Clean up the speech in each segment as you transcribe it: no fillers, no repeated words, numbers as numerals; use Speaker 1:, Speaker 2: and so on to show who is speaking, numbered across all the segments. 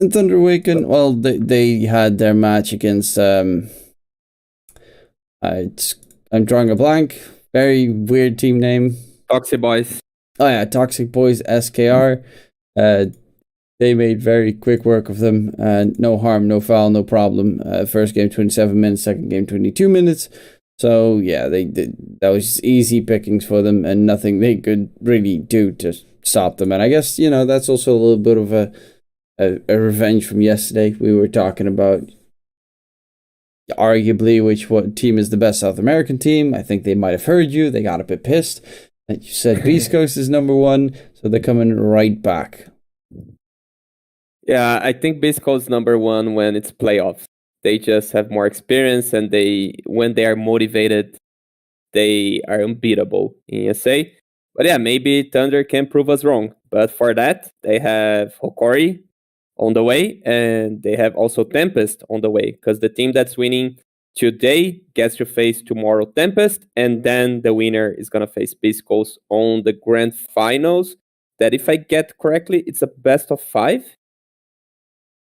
Speaker 1: And Thunder Awaken, well, they had their match against I'm drawing a blank. Very weird team name.
Speaker 2: Toxic Boys.
Speaker 1: Oh yeah, Toxic Boys SKR. They made very quick work of them. No harm, no foul, no problem. First game 27 minutes, second game 22 minutes. So yeah, that was easy pickings for them, and nothing they could really do to stop them. And I guess that's also a little bit of a revenge from yesterday. We were talking about arguably which team is the best South American team. I think they might have heard you. They got a bit pissed that you said Beast Coast is number one, so they're coming right back.
Speaker 2: Yeah, I think Beast Coast is number one when it's playoffs. They just have more experience, and when they are motivated, they are unbeatable in ESA. But yeah, maybe Thunder can prove us wrong. But for that, they have Hokori on the way, and they have also Tempest on the way, because the team that's winning today gets to face tomorrow Tempest, and then the winner is going to face Beast Coast on the grand finals. That, if I get correctly, it's a best of 5.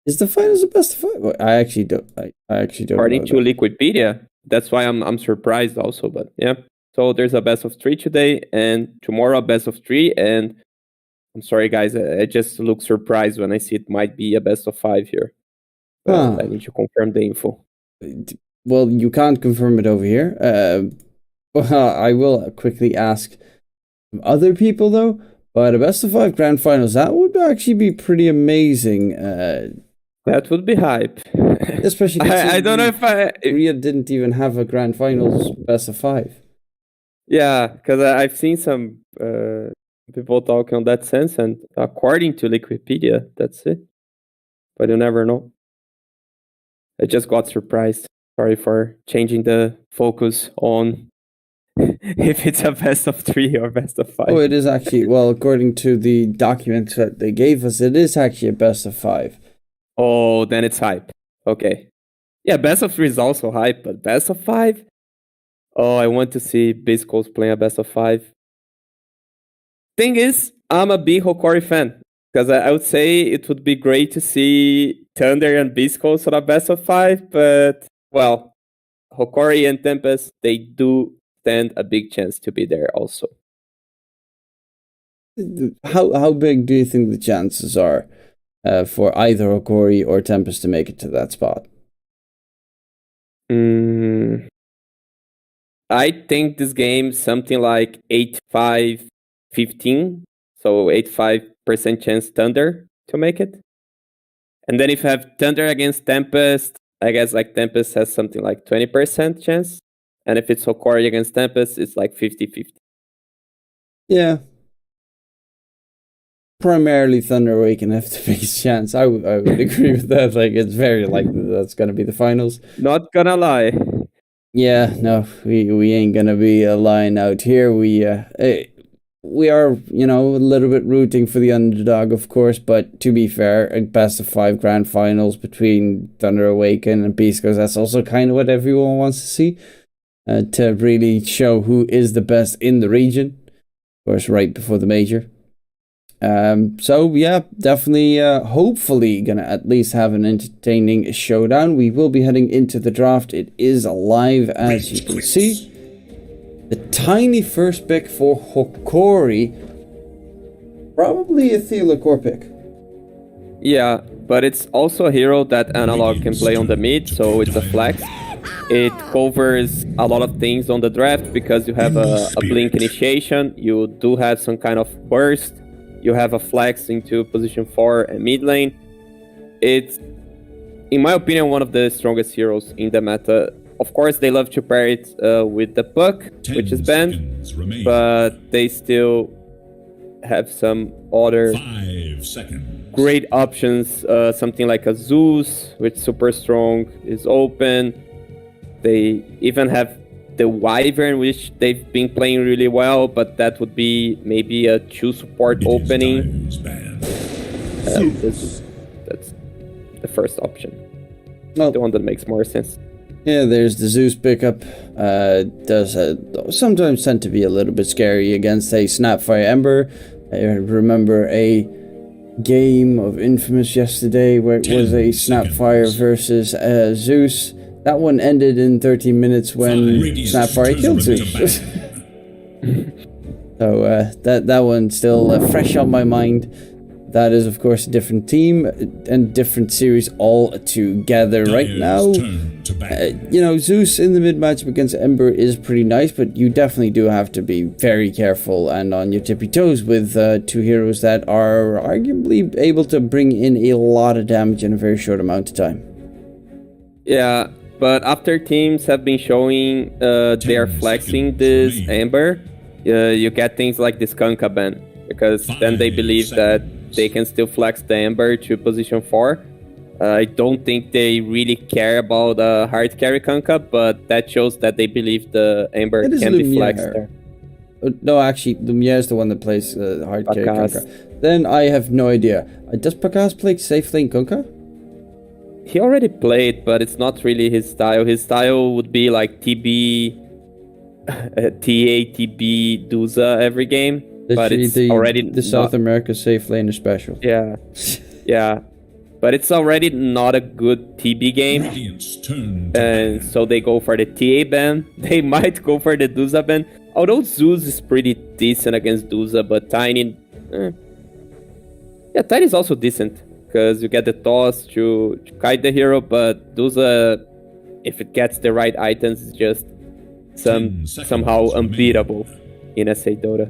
Speaker 1: Is the finals a best of 5? I actually don't. I actually don't.
Speaker 2: According to Liquipedia, that's why I'm surprised also. But yeah, so there's a best of 3 today, and tomorrow a best of 3. And I'm sorry, guys, I just look surprised when I see it might be a best of 5 here. I need to confirm the info.
Speaker 1: Well, you can't confirm it over here. Well, I will quickly ask other people though. But a best of 5 grand finals, that would actually be pretty amazing.
Speaker 2: That would be hype.
Speaker 1: Especially
Speaker 2: I don't know if
Speaker 1: Korea didn't even have a grand finals best of 5.
Speaker 2: Yeah, because I've seen some people talking on that sense, and according to Liquipedia, that's it. But you never know. I just got surprised. Sorry for changing the focus on if it's a best of 3 or best of 5.
Speaker 1: Oh, it is actually, well, according to the documents that they gave us, it is actually a best of 5.
Speaker 2: Oh, then it's hype. Okay. Yeah, best of 3 is also hype, but best of 5? Oh, I want to see Beast Coast playing a best of 5. Thing is, I'm a big Hokori fan, because I would say it would be great to see Thunder and Beast Coast on a best of 5, but, well, Hokori and Tempest, they do stand a big chance to be there also.
Speaker 1: How big do you think the chances are for either Hokori or Tempest to make it to that spot?
Speaker 2: I think this game something like 85-15, so 85% chance Thunder to make it. And then if you have Thunder against Tempest, I guess like Tempest has something like 20% chance. And if it's Hokori against Tempest, it's like 50-50.
Speaker 1: Yeah. Primarily Thunder Awaken have the biggest chance. I would agree with that. Like, it's very likely that's going to be the finals.
Speaker 2: Not gonna lie.
Speaker 1: Yeah, no, we ain't going to be lying out here. We are, a little bit rooting for the underdog, of course, but to be fair, a best of 5 grand finals between Thunder Awaken and Beast Coast, that's also kind of what everyone wants to see, to really show who is the best in the region, of course, right before the major. So yeah, definitely, hopefully gonna at least have an entertaining showdown. We will be heading into the draft. It is live, as you can see. The tiny first pick for Hokori. Probably a Theolacor pick.
Speaker 2: Yeah, but it's also a hero that Analog can play on the mid, so it's a flex. It covers a lot of things on the draft because you have a blink initiation, you do have some kind of burst, you have a flex into position 4 and mid lane. It's, in my opinion, one of the strongest heroes in the meta. Of course, they love to pair it with the Puck, which is banned, but they still have some other great options. Something like a Zeus, which is super strong, is open. They even have the Wyvern, which they've been playing really well, but that would be maybe a 2 support opening. That's the first option. Well, the one that makes more sense.
Speaker 1: Yeah, there's the Zeus pickup. Does sometimes tend to be a little bit scary against a Snapfire Ember. I remember a game of Infamous yesterday, where it was a Snapfire versus Zeus. That one ended in 13 minutes when Snapfire killed Zeus. So that one's still fresh on my mind. That is, of course, a different team and different series all together right now. Zeus in the mid-match against Ember is pretty nice, but you definitely do have to be very careful and on your tippy toes with two heroes that are arguably able to bring in a lot of damage in a very short amount of time.
Speaker 2: Yeah, but after teams have been showing they are flexing this Ember, you get things like this Kanka ban, because then they believe that they can still flex the Ember to position 4. I don't think they really care about hard carry Kanka, but that shows that they believe the Ember can be flexed there.
Speaker 1: No, actually, Lumiere is the one that plays hard carry Kanka. Then I have no idea. Does Pakas play safe lane Kanka?
Speaker 2: He already played, but it's not really his style. His style would be like TB, TA, TB, Duza every game. But it's already
Speaker 1: the South America safe lane is special.
Speaker 2: Yeah, yeah, but it's already not a good TB game, and so they go for the TA ban. They might go for the Duza ban, although Zeus is pretty decent against Duza, but Tiny, yeah, Tiny is also decent because you get the toss to kite the hero, but Duza, if it gets the right items, is just somehow unbeatable in SA Dota.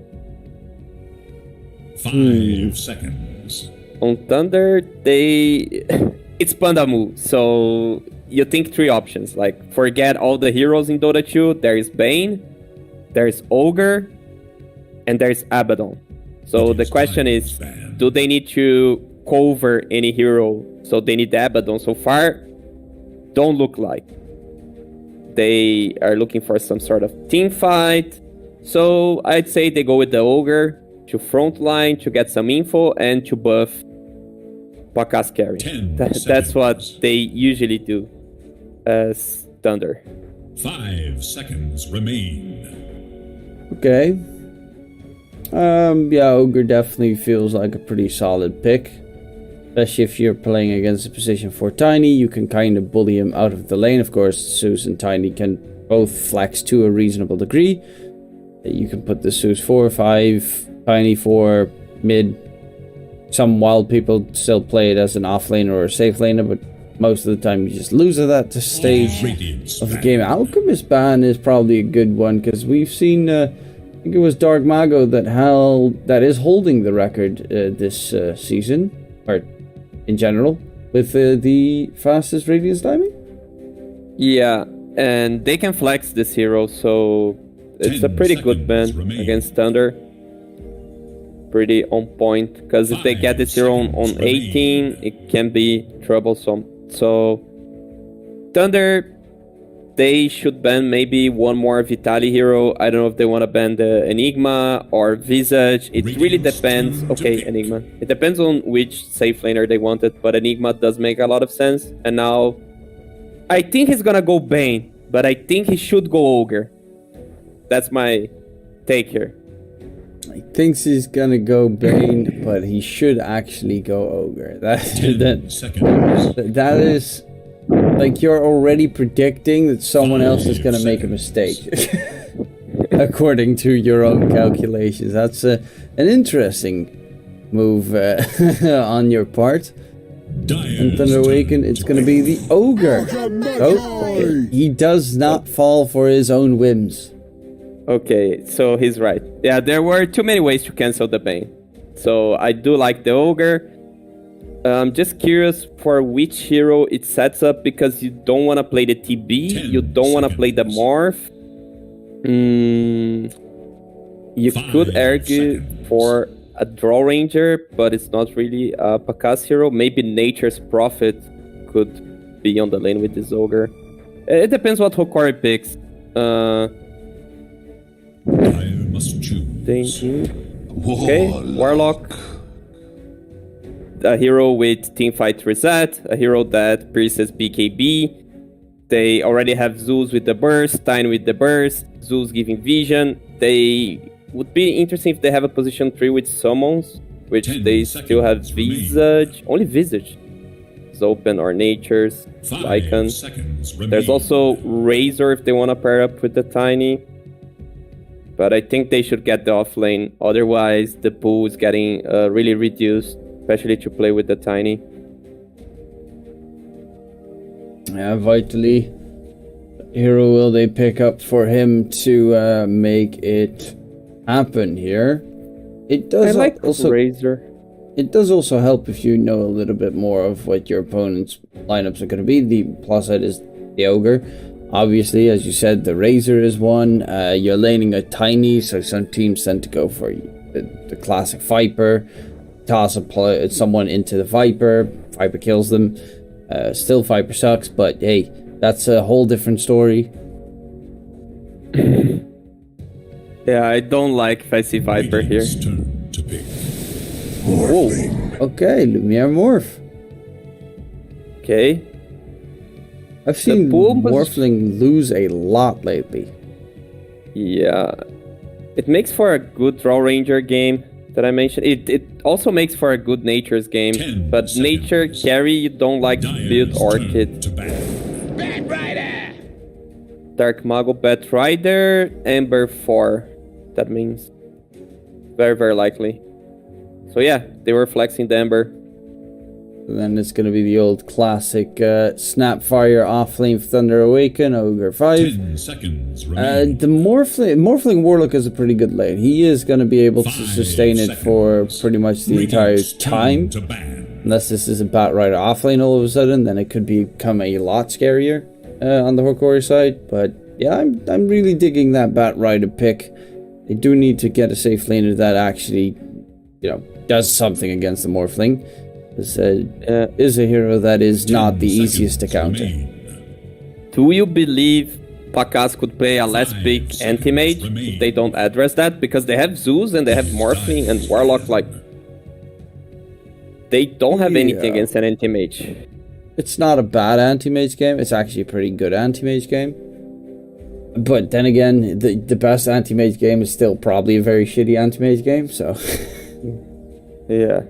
Speaker 3: 5 seconds.
Speaker 2: On Thunder, it's Pandamu, so you think 3 options, like forget all the heroes in Dota 2, there is Bane, there's Ogre, and there's Abaddon. So the question is, do they need to cover any hero? So they need the Abaddon. So far, don't look like. They are looking for some sort of team fight. So I'd say they go with the Ogre to frontline, to get some info, and to buff Pakas carry. That's what they usually do as Thunder.
Speaker 3: 5 seconds remain.
Speaker 1: Okay. Yeah, Ogre definitely feels like a pretty solid pick. Especially if you're playing against a position 4 Tiny, you can kind of bully him out of the lane. Of course, Zeus and Tiny can both flex to a reasonable degree. You can put the Zeus 4, 5, Tiny 4, mid. Some wild people still play it as an off laner or a safe laner, but most of the time you just lose at that stage of the game. Alchemist ban is probably a good one, because we've seen, I think it was Dark Mago that is holding the record this season, or in general, with the fastest radius timing.
Speaker 2: Yeah, and they can flex this hero, so it's a pretty good ban against Thunder. Pretty on point, because if they get this hero on 18, it can be troublesome. So Thunder, they should ban maybe one more Vitali hero. I don't know if they want to ban the Enigma or Visage. It really depends. Okay, Enigma. It depends on which safe laner they wanted, but Enigma does make a lot of sense. And now I think he's gonna go Bane, but I think he should go Ogre. That's my take here.
Speaker 1: He thinks he's gonna go Bane, but he should actually go Ogre. That is like you're already predicting that someone else is gonna make a mistake, according to your own calculations. That's an interesting move on your part. And Thunder Awaken, it's gonna be the Ogre. Oh, he does not fall for his own whims.
Speaker 2: Okay, so he's right. Yeah, there were too many ways to cancel the Bane. So I do like the Ogre. I'm just curious for which hero it sets up, because you don't want to play the TB, you don't want to play the Morph. You could argue for a Draw Ranger, but it's not really a Pakas hero. Maybe Nature's Prophet could be on the lane with this Ogre. It depends what Hokori picks.
Speaker 3: I must choose.
Speaker 2: Okay, Warlock. A hero with Teamfight Reset, a hero that pierces BKB. They already have Zeus with the burst, Tine with the burst, Zeus giving vision. They would be interesting if they have a position 3 with summons. which
Speaker 3: 10
Speaker 2: they still have
Speaker 3: seconds remain.
Speaker 2: Visage. Only Visage is open, or Nature's,
Speaker 3: 5
Speaker 2: Icon.
Speaker 3: seconds remain.
Speaker 2: There's also Razor if they want to pair up with the Tiny. But I think they should get the offlane, otherwise the pool is getting really reduced, especially to play with the Tiny.
Speaker 1: Yeah, Vitally. Hero will they pick up for him to make it happen here? It does
Speaker 2: I like
Speaker 1: also
Speaker 2: Razor.
Speaker 1: it does also help if you know a little bit more of what your opponent's lineups are going to be. The plus side is the Ogre. Obviously, as you said, the Razor is one. You're laning a Tiny, so some teams tend to go for the classic Viper. Toss someone into the Viper. Viper kills them. Still Viper sucks, but hey, that's a whole different story.
Speaker 2: Yeah, I don't like if I see Viper here.
Speaker 3: Radiant's turn to pick.
Speaker 1: Whoa. Okay, Lumiere Morph.
Speaker 2: Okay.
Speaker 1: I've seen
Speaker 2: pool was-
Speaker 1: Morphling lose a lot lately.
Speaker 2: Yeah. It makes for a good Draw Ranger game that I mentioned. It also makes for a good Nature's game.
Speaker 3: 10
Speaker 2: But
Speaker 3: seconds.
Speaker 2: Nature carry, you don't like to build
Speaker 3: Dire's turn
Speaker 2: Orchid.
Speaker 3: to bat.
Speaker 2: Dark Mago, Bat Rider, Ember 4. That means very, very likely. So yeah, they were flexing the Ember.
Speaker 1: Then it's going to be the old classic Snapfire offlane Thunder Awaken, Ogre 5.
Speaker 3: 10 seconds remain.
Speaker 1: The Morphling Warlock is a pretty good lane. He is going to be able to
Speaker 3: 5
Speaker 1: sustain it for
Speaker 3: seconds.
Speaker 1: pretty much the entire
Speaker 3: Radiant's turn
Speaker 1: time.
Speaker 3: to ban.
Speaker 1: Unless this is a Bat Rider offlane all of a sudden, then it could become a lot scarier on the Hokori side. But yeah, I'm really digging that Bat Rider pick. They do need to get a safe laner that actually, does something against the Morphling. This is a hero that is
Speaker 3: 10
Speaker 1: not the easiest to
Speaker 3: seconds
Speaker 1: counter.
Speaker 3: remain.
Speaker 2: Do you believe Pakas could play a less
Speaker 3: 5
Speaker 2: big
Speaker 3: seconds
Speaker 2: anti-mage
Speaker 3: remain.
Speaker 2: if they don't address that? Because they have Zeus and they have Morphling and Warlock, like... They don't have anything
Speaker 1: Yeah.
Speaker 2: against an anti-mage.
Speaker 1: It's not a bad anti-mage game. It's actually a pretty good anti-mage game. But then again, the best anti-mage game is still probably a very shitty anti-mage game, so...
Speaker 2: Yeah.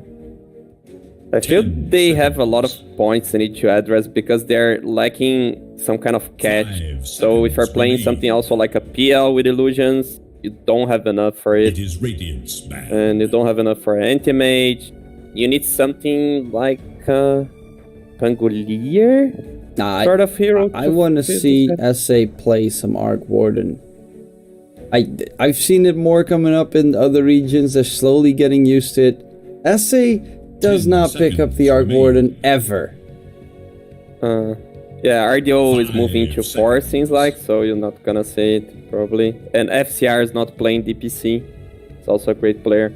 Speaker 2: I feel
Speaker 3: 10
Speaker 2: they have a lot of points they need to address because they're lacking some kind of catch.
Speaker 3: 5
Speaker 2: So if you're
Speaker 3: seconds
Speaker 2: playing
Speaker 3: remain.
Speaker 2: something also like a PL with illusions, you don't have enough for
Speaker 3: It
Speaker 2: it.
Speaker 3: is Radiant's ban.
Speaker 2: And you don't have enough for anti-mage. You need something like Pangolier
Speaker 1: Nah,
Speaker 2: sort of hero.
Speaker 1: I want to see SA play some Arc Warden. I've seen it more coming up in other regions. They're slowly getting used to it. SA does
Speaker 3: 10
Speaker 1: not pick up the
Speaker 3: seconds
Speaker 1: Arc
Speaker 3: remain.
Speaker 1: Warden ever.
Speaker 2: Yeah, RDO is
Speaker 3: 5
Speaker 2: moving to 4, seems like, so you're not gonna see it, probably. And FCR is not playing DPC. It's also a great player.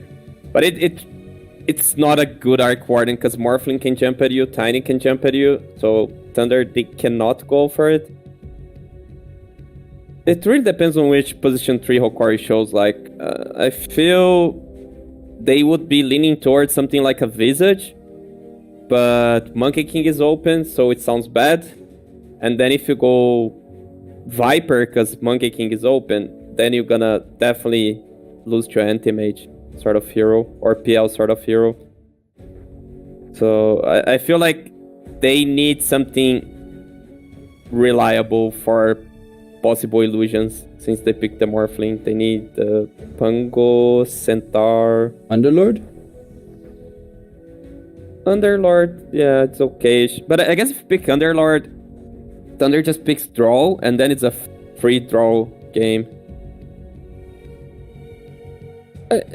Speaker 2: But it's not a good Arc Warden, because Morphling can jump at you, Tiny can jump at you, so Thunder, they cannot go for it. It really depends on which position 3 Hokori shows, like, I feel they would be leaning towards something like a Visage, but Monkey King is open, so it sounds bad. And then if you go Viper, because Monkey King is open, then you're gonna definitely lose to anti-mage sort of hero, or PL sort of hero. So I feel like they need something reliable for possible illusions, since they picked the Morphling. They need the Pungo, Centaur...
Speaker 1: Underlord?
Speaker 2: Underlord, yeah, it's okay. But I guess if you pick Underlord, Thunder just picks draw, and then it's a free draw game.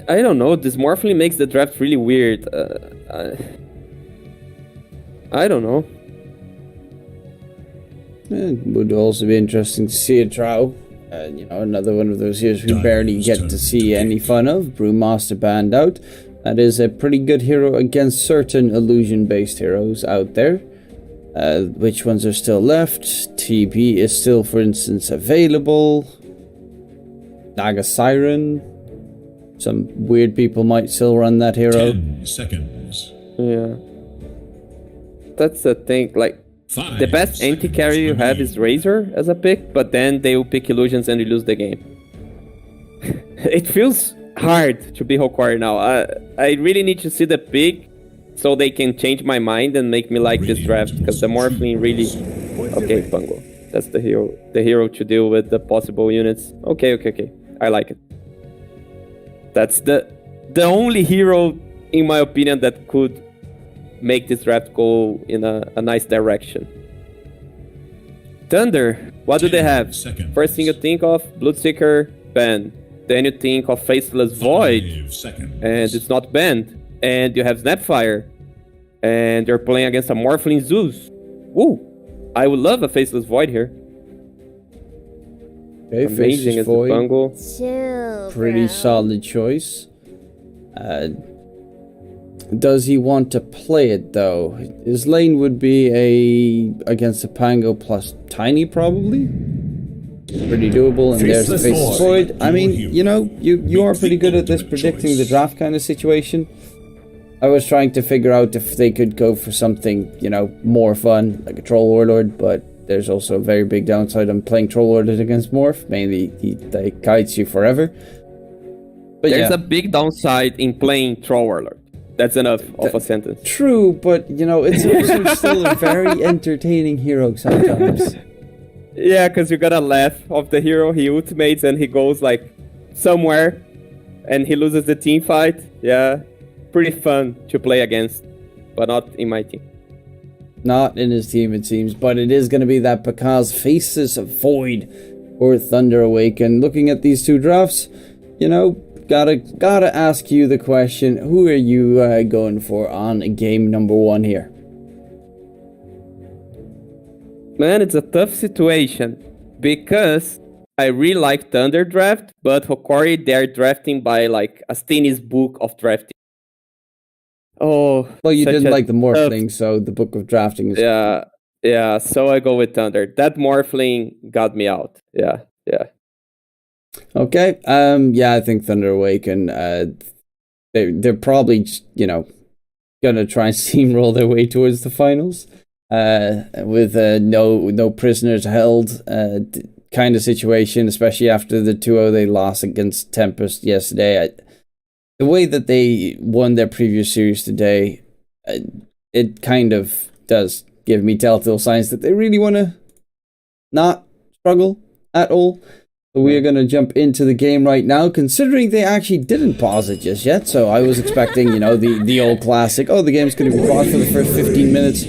Speaker 2: I don't know, this Morphling makes the draft really weird. I don't know.
Speaker 1: It would also be interesting to see a Drow. Another one of those heroes we barely get to see any fun of. Brewmaster banned out. That is a pretty good hero against certain illusion-based heroes out there. Which ones are still left? TP is still, for instance, available. Naga Siren. Some weird people might still run that hero.
Speaker 3: 10 seconds.
Speaker 2: Yeah. That's the thing, like,
Speaker 3: 5
Speaker 2: the best
Speaker 3: seconds
Speaker 2: anti-carry you have
Speaker 3: remain.
Speaker 2: is Razor as a pick, but then they will pick illusions and you lose the game. It feels hard to be Hokori now. I really need to see the pick so they can change my mind and make me like this draft, because the Morphling really... Okay, Pango. That's the hero to deal with the possible units. Okay. I like it. That's the only hero, in my opinion, that could make this draft go in a nice direction. Thunder, what do they have? First thing you think of, Bloodseeker, banned. Then you think of Faceless Void, and it's not banned. And you have Snapfire, and you're playing against a Morphling Zeus. Woo! I would love a Faceless Void here.
Speaker 1: Okay,
Speaker 2: amazing as a bungle.
Speaker 1: Pretty solid choice. Does he want to play it though? His lane would be against a Pango plus Tiny probably. Pretty doable, and there's the Faceless Void. I mean, you know, you are pretty good at this predicting the draft kind of situation. I was trying to figure out if they could go for something, you know, more fun, like a Troll Warlord, but there's also a very big downside on playing Troll Warlord against Morph. Mainly, he kites you forever. But
Speaker 2: there's a big downside in playing Troll Warlord. That's enough of a sentence.
Speaker 1: True, but, you know, it's also still a very entertaining hero sometimes.
Speaker 2: Yeah, because you gotta laugh of the hero. He ultimates and he goes, like, somewhere, and he loses the team fight. Yeah, pretty fun to play against, but not in my team.
Speaker 1: Not in his team, it seems, but it is going to be that Pakaz Faceless Void or Thunder Awaken. Looking at these two drafts, you know, gotta ask you the question, who are you going for on game number 1 here?
Speaker 2: Man, it's a tough situation, because I really like Thunder draft, but Hokori, they're drafting by, like, Astini's book of drafting. Oh,
Speaker 1: well, you didn't like the Morphling, so the book of drafting is...
Speaker 2: Yeah, so I go with Thunder. That Morphling got me out. Yeah.
Speaker 1: Okay, yeah, I think Thunder Awaken, they're probably, you know, gonna try and steamroll their way towards the finals, with no prisoners held, kind of situation, especially after the 2-0 they lost against Tempest yesterday. The way that they won their previous series today, it kind of does give me telltale signs that they really want to not struggle at all. So we are going to jump into the game right now, considering they actually didn't pause it just yet. So I was expecting, you know, the old classic, the game's going to be paused for the first 15 minutes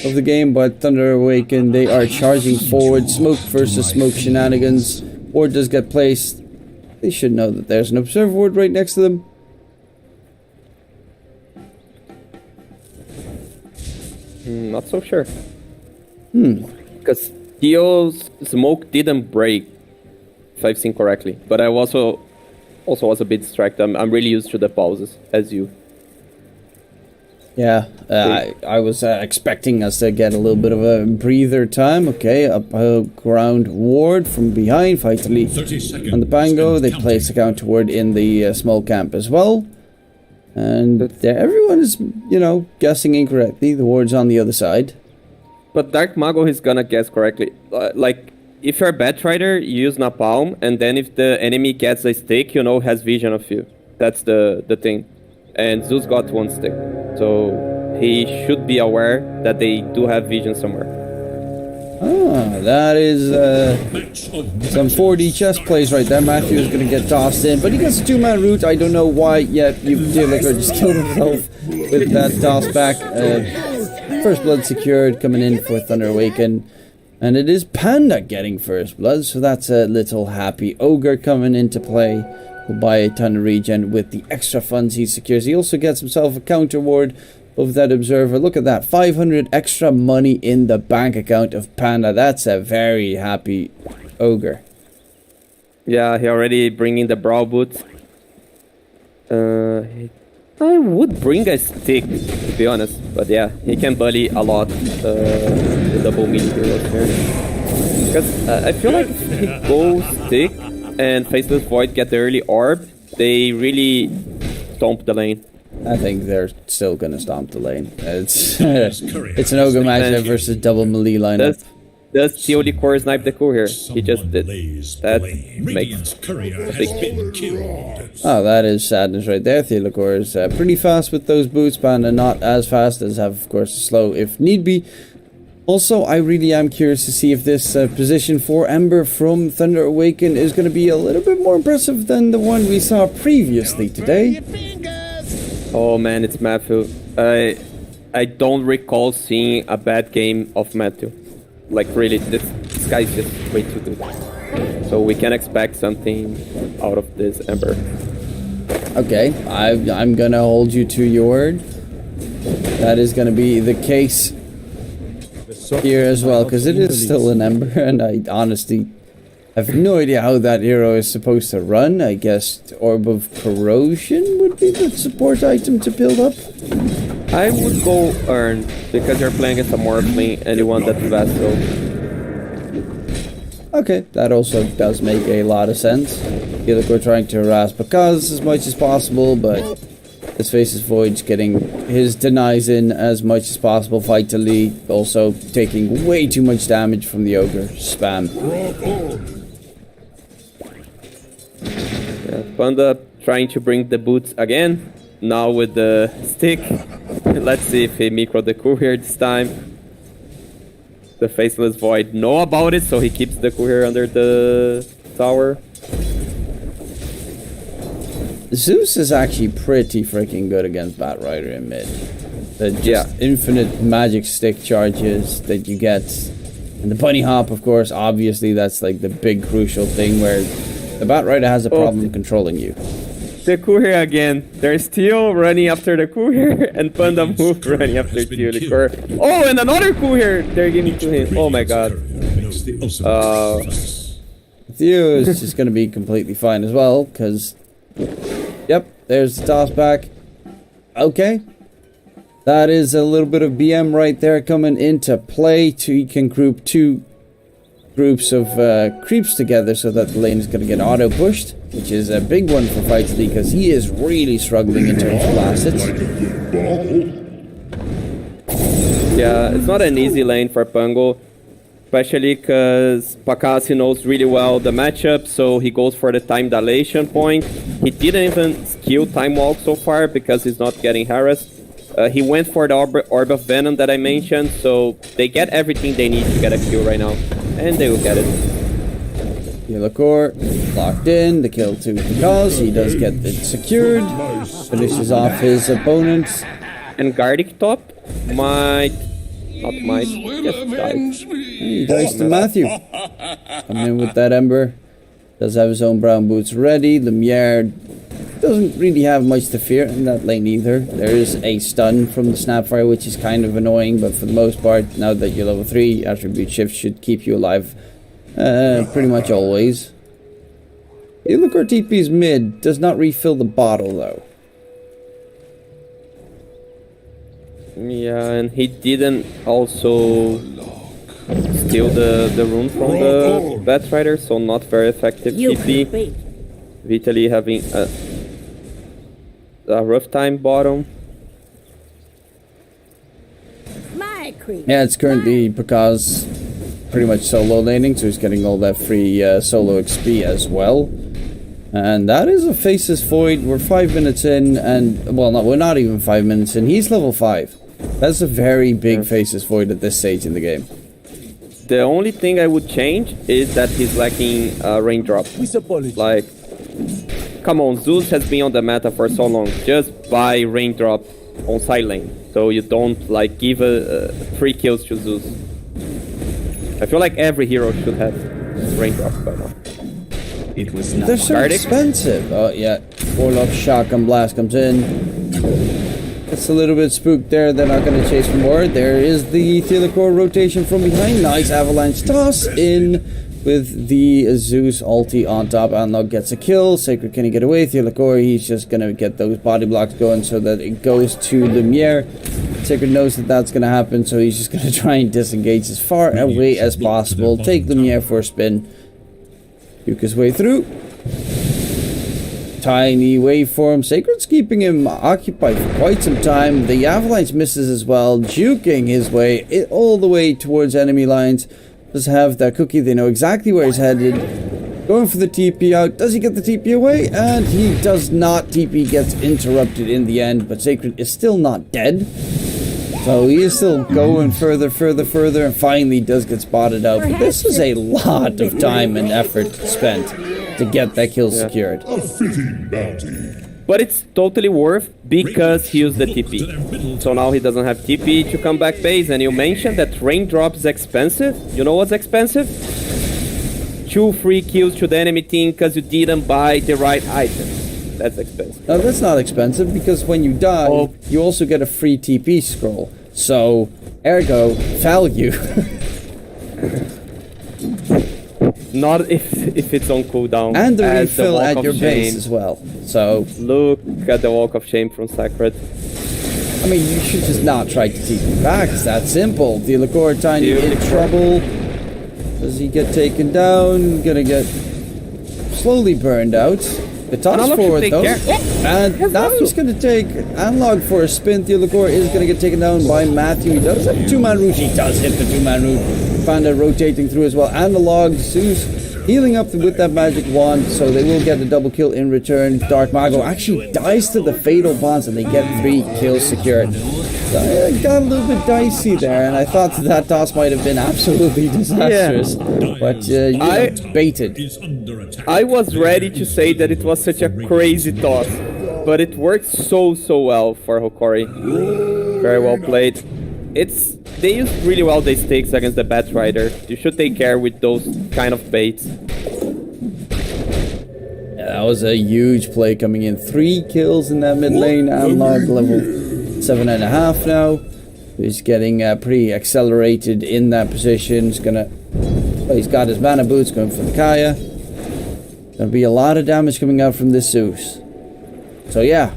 Speaker 1: of the game, but Thunder Awaken, they are charging forward, smoke versus smoke shenanigans. Ward does get placed. They should know that there's an observer ward right next to them.
Speaker 2: Not so sure. Because Theo's smoke didn't break, if I've seen correctly. But I also was a bit distracted. I'm really used to the pauses, as you.
Speaker 1: Yeah, I was expecting us to get a little bit of a breather time. Okay, up ground ward from behind, finally on the Pango. They place a counter ward in the small camp as well. And everyone is, you know, guessing incorrectly. The ward's on the other side.
Speaker 2: But Dark Mago is gonna guess correctly. Like, if you're a Batrider, you use Napalm, and then if the enemy gets a stick, you know, has vision of you. That's the thing. And Zeus got 1 stick. So he should be aware that they do have vision somewhere.
Speaker 1: That is some 4D chess plays right there. Matthew is going to get tossed in, but he gets a 2-man route. I don't know why yet. Dieliker just killed himself with that toss back. First blood secured, coming in for Thunder Awaken. And it is Panda getting first blood, so that's a little happy Ogre coming into play. Will buy a ton of regen with the extra funds he secures. He also gets himself a counter ward of that observer. Look at that, 500 extra money in the bank account of Panda. That's a very happy Ogre.
Speaker 2: Yeah, he already bringing the brow boots. I would bring a stick, to be honest. But yeah, he can bully a lot the double mini heroes here. Because I feel like if he goes stick and Faceless Void get the early orb, they really stomp the lane.
Speaker 1: I think they're still gonna stomp the lane. It's an Ogre matchup versus double melee lineup.
Speaker 2: does steal the core snipe the courier. He just did. That makes
Speaker 3: Radiant's courier
Speaker 2: a
Speaker 3: has
Speaker 2: big
Speaker 3: been killed.
Speaker 1: Oh, that is sadness right there. Theolacor is pretty fast with those boots, Panda not as fast as have, of course, slow if need be. Also, I really am curious to see if this position for Ember from Thunder Awaken is going to be a little bit more impressive than the one we saw previously today.
Speaker 2: Oh man, it's Matthew. I don't recall seeing a bad game of Matthew. Like really, this guy's just way too good. So we can expect something out of this Ember.
Speaker 1: Okay, I'm going to hold you to your word. That is going to be the case here as well, because it is still an Ember, and I honestly have no idea how that hero is supposed to run. I guess Orb of Corrosion would be the support item to build up.
Speaker 2: I would go Earn, because you're playing as a Morphling and you want that Vessel.
Speaker 1: Okay, that also does make a lot of sense. I feel like we're trying to harass Bakaz as much as possible, but this Faceless Void's getting his denies in as much as possible. Vitally also taking way too much damage from the Ogre spam.
Speaker 2: Yeah, Panda trying to bring the boots again, now with the stick. Let's see if he micro the courier this time. The Faceless Void know about it, so he keeps the courier under the tower.
Speaker 1: Zeus is actually pretty freaking good against Batrider in mid. The just infinite magic stick charges that you get. And the bunny hop, of course, obviously that's like the big crucial thing where the Batrider has a problem controlling you.
Speaker 2: The courier again. They're still running after the courier, and Panda moved running after Theolacor. Oh, and another courier they're giving to him. Oh my god.
Speaker 1: Theo is just going to be completely fine as well, because... Yep, there's the toss back. Okay. That is a little bit of BM right there coming into play. You can group two groups of creeps together so that the lane is going to get auto pushed, which is a big one for Vitally because he is really struggling in terms of assets.
Speaker 2: Yeah, it's not an easy lane for Pungo, especially because Pakasi knows really well the matchup, so he goes for the time dilation point. He didn't even skill time walk so far because he's not getting harassed. He went for the Orb of Venom that I mentioned, so they get everything they need to get a kill right now, and they will get it.
Speaker 1: Theolacor locked in, the kill to Pakaz, he does get it secured, finishes off his opponents.
Speaker 2: And Gardic top might, just die.
Speaker 1: He dies to Matthew. Coming in with that Ember. Does have his own brown boots ready. Lumiere doesn't really have much to fear in that lane either. There is a stun from the Snapfire, which is kind of annoying, but for the most part, now that you're level 3, attribute shift should keep you alive pretty much always. Theolacor TP's mid, does not refill the bottle though.
Speaker 2: Yeah, and he didn't also steal the rune from the Batrider, so not very effective TP. Vitaly having a rough time bottom.
Speaker 1: Yeah, it's currently because pretty much solo laning, so he's getting all that free solo XP as well. And that is a Faceless Void. We're 5 minutes in, and well, no, we're not even 5 minutes in. He's level 5. That's a very big Faceless Void at this stage in the game.
Speaker 2: The only thing I would change is that he's lacking raindrop. Like, come on, Zeus has been on the meta for so long. Just buy raindrop on side lane, so you don't like give free kills to Zeus. I feel like every hero should have raindrop by now.
Speaker 4: It was not.
Speaker 1: They're so expensive. Oh yeah, Warlock Shotgun Blast comes in. It's a little bit spooked there. They're not going to chase for more. There is the Theolacor rotation from behind. Nice avalanche toss in with the Zeus ulti on top. Unlock gets a kill. Sacred, can he get away? Theolacor, he's just going to get those body blocks going so that it goes to Lumiere. Sacred knows that that's going to happen, so he's just going to try and disengage as far away as possible. Take Lumiere for a spin. Duke his way through. Tiny waveform. Sacred's keeping him occupied for quite some time. The avalanche misses as well, juking his way all the way towards enemy lines. does have that cookie. They know exactly where he's headed. Going for the TP out. Does he get the TP away? And he does not. TP gets interrupted in the end, but Sacred is still not dead. So he is still going further, and finally does get spotted out. But this is a lot of time and effort spent to get that kill secured.
Speaker 3: A fitting bounty.
Speaker 2: But it's totally worth because he used the TP. So now he doesn't have TP to come back base. And you mentioned that raindrop is expensive. You know what's expensive? 2 free kills to the enemy team because you didn't buy the right item. That's expensive.
Speaker 1: No, that's not expensive because when you die, you also get a free TP scroll. So, ergo, value.
Speaker 2: Not if it's on cooldown.
Speaker 1: And the
Speaker 2: as
Speaker 1: refill
Speaker 2: Walk
Speaker 1: at
Speaker 2: of
Speaker 1: your
Speaker 2: Shame.
Speaker 1: base as well. So,
Speaker 2: Look at the Walk of Shame from Sacred.
Speaker 1: I mean, you should just not try to TP back. It's that simple. Dielakor Tiny in trouble. Does he get taken down? Gonna get slowly burned out. The toss forward though. And now he's gonna take Analog for a spin. Dielakor is gonna get taken down by Matthew. He does have a 2-man root. He does hit the 2-man root. Panda rotating through as well. Analog, Zeus healing up with that magic wand, so they will get a double kill in return. Dark Mago actually dies to the fatal bonds and they get 3 kills secured. So it got a little bit dicey there, and I thought that toss might have been absolutely disastrous. But you know, baited.
Speaker 3: Is under attack.
Speaker 2: I was ready to say that it was such a crazy toss, but it worked so well for Hokori. Very well played. They used really well the stakes against the Bat Rider. You should take care with those kind of baits.
Speaker 1: Yeah, that was a huge play coming in. 3 kills in that mid lane. Analog level 7.5 now. He's getting pretty accelerated in that position. He's got his mana boots going for the Kaya. Gonna be a lot of damage coming out from this Zeus. So yeah,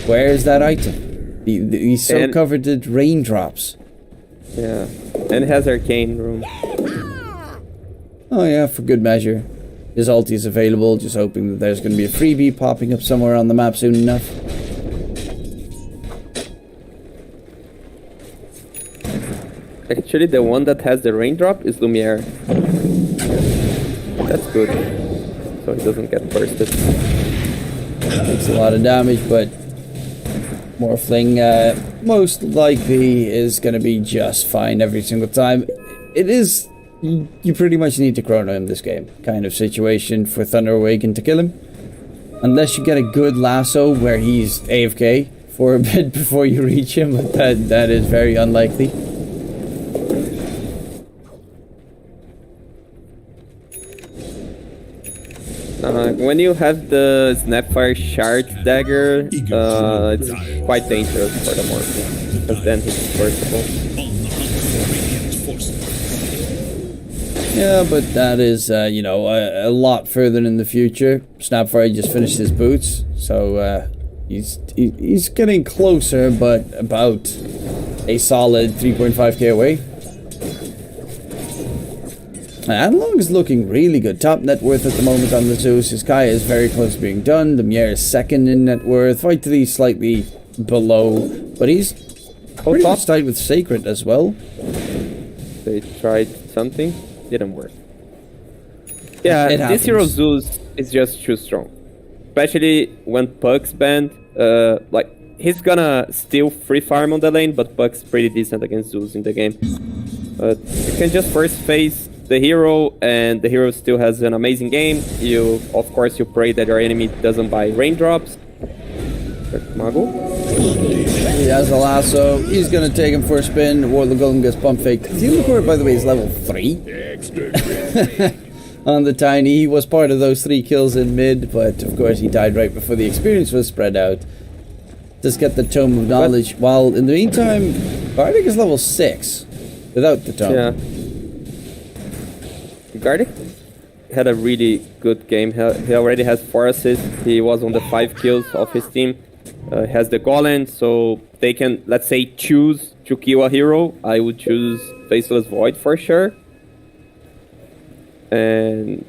Speaker 1: where is that item? He's so coveted raindrops.
Speaker 2: Yeah, and has Arcane Room.
Speaker 1: Oh yeah, for good measure. His ulti is available, just hoping that there's going to be a freebie popping up somewhere on the map soon enough.
Speaker 2: Actually, the one that has the raindrop is Lumiere. That's good. So he doesn't get bursted.
Speaker 1: Takes a lot of damage, but Morphling most likely is going to be just fine every single time. It is, you pretty much need to chrono him this game kind of situation for Thunder Awaken to kill him. Unless you get a good lasso where he's AFK for a bit before you reach him, but that is very unlikely.
Speaker 2: When you have the Snapfire Shard Dagger, it's quite dangerous for the Morphling, because then he's burstable.
Speaker 1: Yeah, but that is, you know, a lot further in the future. Snapfire just finished his boots, so he's getting closer, but about a solid 3.5k away. Analog is looking really good. Top net worth at the moment on the Zeus. His Kaya is very close to being done. The Mier is second in net worth. Fight to the slightly below, but he's pretty much tied with Sacred as well.
Speaker 2: They tried something, didn't work. Yeah, this hero Zeus is just too strong. Especially when Puck's banned. Like, he's gonna steal free farm on the lane, but Puck's pretty decent against Zeus in the game. But you can just first face the hero, and the hero still has an amazing game. Of course, you pray that your enemy doesn't buy raindrops. Mago.
Speaker 1: He has a lasso. He's gonna take him for a spin. Warlord Golem gets pump faked. Team by the way, is level 3. On the Tiny. He was part of those 3 kills in mid, but of course he died right before the experience was spread out. Just get the Tome of Knowledge. While in the meantime, Gardic is level 6 without the Tome.
Speaker 2: Yeah. Gardic had a really good game. He already has 4 assists. He was on the 5 kills of his team. He has the Golem, so they can, let's say, choose to kill a hero. I would choose Faceless Void for sure. And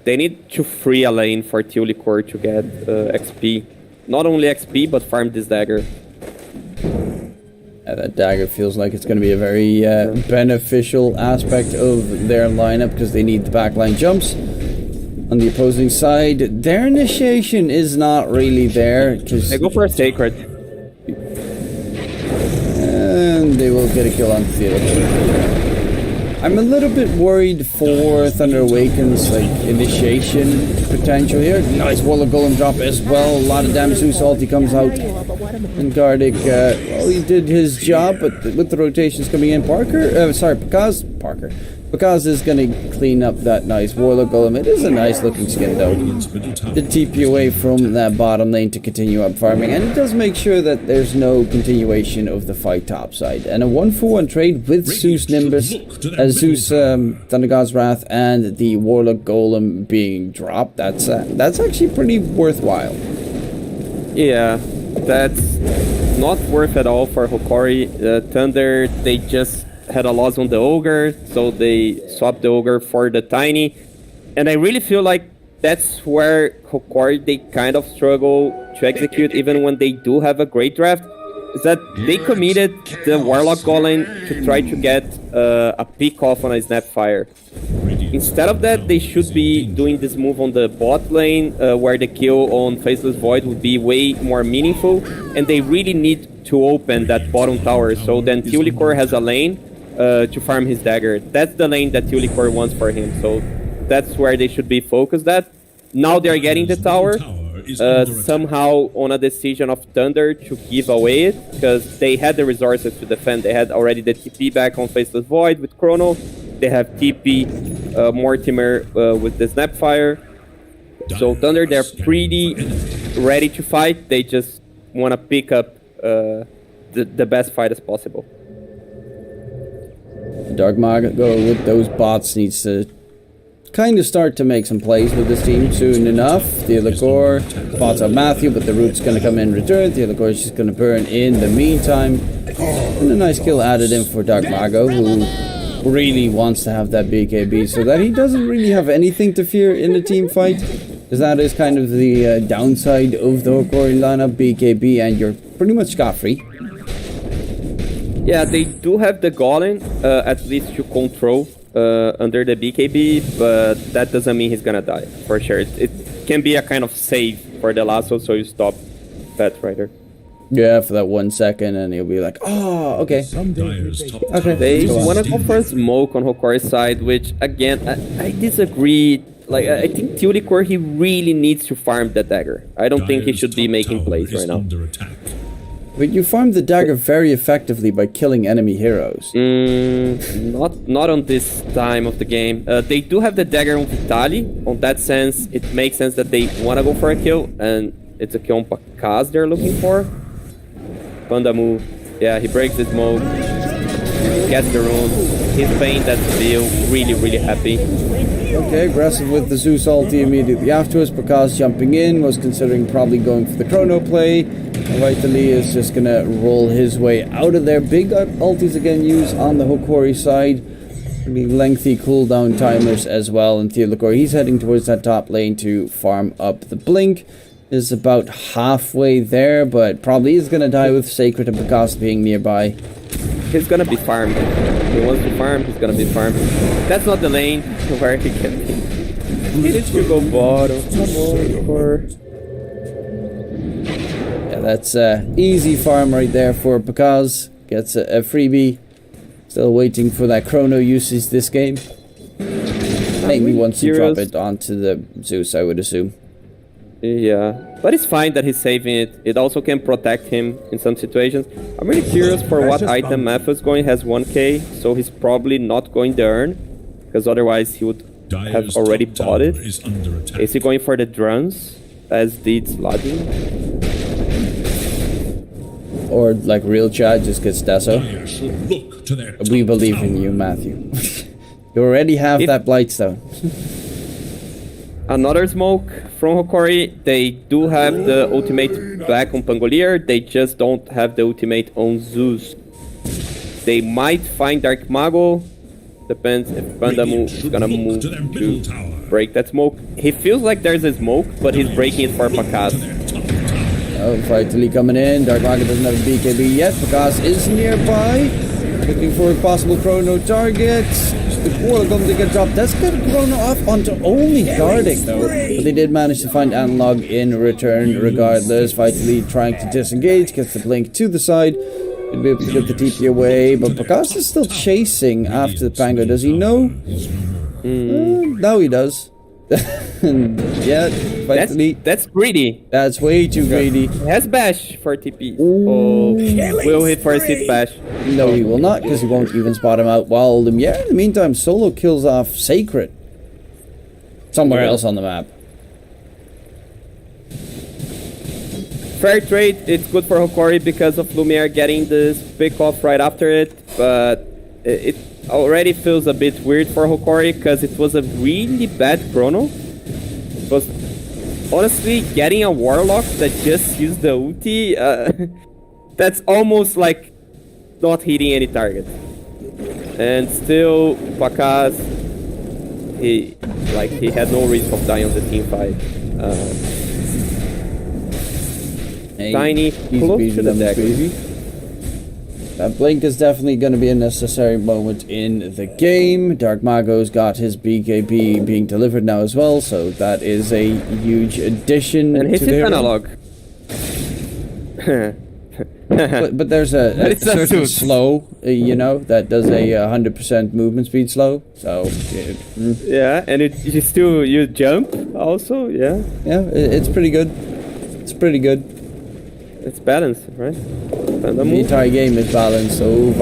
Speaker 2: they need to free a lane for Teolikor to get XP. Not only XP, but farm this dagger.
Speaker 1: That dagger feels like it's going to be a very beneficial aspect of their lineup because they need the backline jumps. On the opposing side, their initiation is not really there.
Speaker 2: They go for a sacred.
Speaker 1: And they will get a kill on Theodore. I'm a little bit worried for Thunder Awaken's like initiation potential here. Nice Wall of Golem drop as well. A lot of damage. Zeus ulti comes out. And Gardic, well, he did his job, but with the rotations coming in, Pakaz is going to clean up that nice Warlock Golem. It is a nice looking skin though. To TP away from that bottom lane to continue up farming, and it does make sure that there's no continuation of the fight topside. And a 1-for-1 trade with Zeus Nimbus, Zeus Thunder God's Wrath, and the Warlock Golem being dropped. That's actually pretty worthwhile.
Speaker 2: Yeah, that's not worth at all for Hokori. Thunder, they just had a loss on the Ogre, so they swapped the Ogre for the Tiny. And I really feel like that's where Hokori, they kind of struggle to execute, even when they do have a great draft, is that they committed the Warlock Golem to try to get a pick off on a Snapfire. Instead of that, they should be doing this move on the bot lane, where the kill on Faceless Void would be way more meaningful, and they really need to open that bottom tower, so then Tulikor has a lane to farm his dagger. That's the lane that Tulikor wants for him, so that's where they should be focused at. Now they're getting the tower, somehow on a decision of Thunder to give away it, because they had the resources to defend. They had already the TP back on Faceless Void with Chrono. They have TP Mortimer with the Snapfire. So Thunder, they're pretty ready to fight. They just want to pick up the best fight as possible.
Speaker 1: Dark Mago with those bots needs to kind of start to make some plays with this team soon enough. Theodore spots out Matthew, but the root's going to come in return. Theodore is just going to burn in the meantime. And a nice kill added in for Dark Mago, who really wants to have that BKB so that he doesn't really have anything to fear in the team fight. Because that is kind of the downside of the Hokori lineup, BKB, and you're pretty much scot-free.
Speaker 2: Yeah, they do have the Golem, at least to control under the BKB, but that doesn't mean he's gonna die, for sure. It can be a kind of save for the lasso, so you stop that right there.
Speaker 1: Yeah, for that 1 second, and he'll be like, oh, okay. Okay.
Speaker 2: They want to go for a smoke on Hokori's side, which, again, I disagree. Like, I think Tulikor, he really needs to farm the dagger. I don't think he should be making plays right now.
Speaker 1: But you farm the dagger very effectively by killing enemy heroes.
Speaker 2: Not on this time of the game. They do have the dagger on Vitali. On that sense, it makes sense that they want to go for a kill, and it's a kill on Pakaz they're looking for. Panda move. Yeah, he breaks the smoke. Gets the rune. He's paying that bill. Really, really happy.
Speaker 1: Okay, aggressive with the Zeus ulti immediately afterwards. Pakaz jumping in, was considering probably going for the chrono play. Vitali is just gonna roll his way out of there. Big ultis again used on the Hokori side. Pretty lengthy cooldown timers as well. And Theodore, he's heading towards that top lane to farm up the blink. Is about halfway there, but probably is gonna die with Sacred and Pakaz being nearby.
Speaker 2: He's gonna be farmed. He wants to farm, he's gonna be farmed. That's not the lane where he can be. He needs to go bottom. Come on, or...
Speaker 1: Yeah, that's easy farm right there for Pakaz. Gets a freebie. Still waiting for that chrono usage this game. Maybe once you drop it onto the Zeus, I would assume.
Speaker 2: Yeah, but it's fine that he's saving it. It also can protect him in some situations. I'm really curious for what item Mathus going. Has 1k, so he's probably not going to earn, because otherwise he would have already bought it. Is he going for the drums, as did Sladin?
Speaker 1: Or like real Chad just gets Deso? We believe in you, Matthew. You already have that Blightstone.
Speaker 2: Another smoke from Hokori. They do have the ultimate back on Pangolier. They just don't have the ultimate on Zeus. They might find Dark Mago. Depends if Pandamu is gonna move to break that smoke. He feels like there's a smoke, but he's breaking it for Pakaz.
Speaker 1: Oh, Vitally coming in. Dark Mago doesn't have a BKB yet. Pakas is nearby. Looking for a possible chrono target. The Quarter going to get dropped. That's good chrono off onto only guarding though. But they did manage to find Analog in return regardless. Vitally trying to disengage. Gets the blink to the side. Could be able to get the TP away. But Pakas is still chasing after the Pango. Does he know? Now he does. Yeah, Vitally.
Speaker 2: That's greedy.
Speaker 1: That's way too greedy.
Speaker 2: He has bash for TP. Oh, will he first hit bash?
Speaker 1: No, he will not, because he won't even spot him out. While Lumiere, in the meantime, solo kills off Sacred. Somewhere else on the map.
Speaker 2: Fair trade, it's good for Hokori because of Lumiere getting this pick off right after it, but it already feels a bit weird for Hokori because it was a really bad chrono. Because honestly, getting a Warlock that just used the ulti, that's almost like not hitting any target. And still, Pakas, he had no risk of dying on the team fight. Tiny, close to the deck. That
Speaker 1: blink is definitely going to be a necessary moment in the game. Dark Mago's got his BKB being delivered now as well, so that is a huge addition.
Speaker 2: And his Analog.
Speaker 1: but there's a certain slow, you know, that does a 100% movement speed slow. So
Speaker 2: yeah, and you jump also. Yeah,
Speaker 1: it's pretty good. It's pretty good.
Speaker 2: It's balanced, right?
Speaker 1: The entire game is balanced, so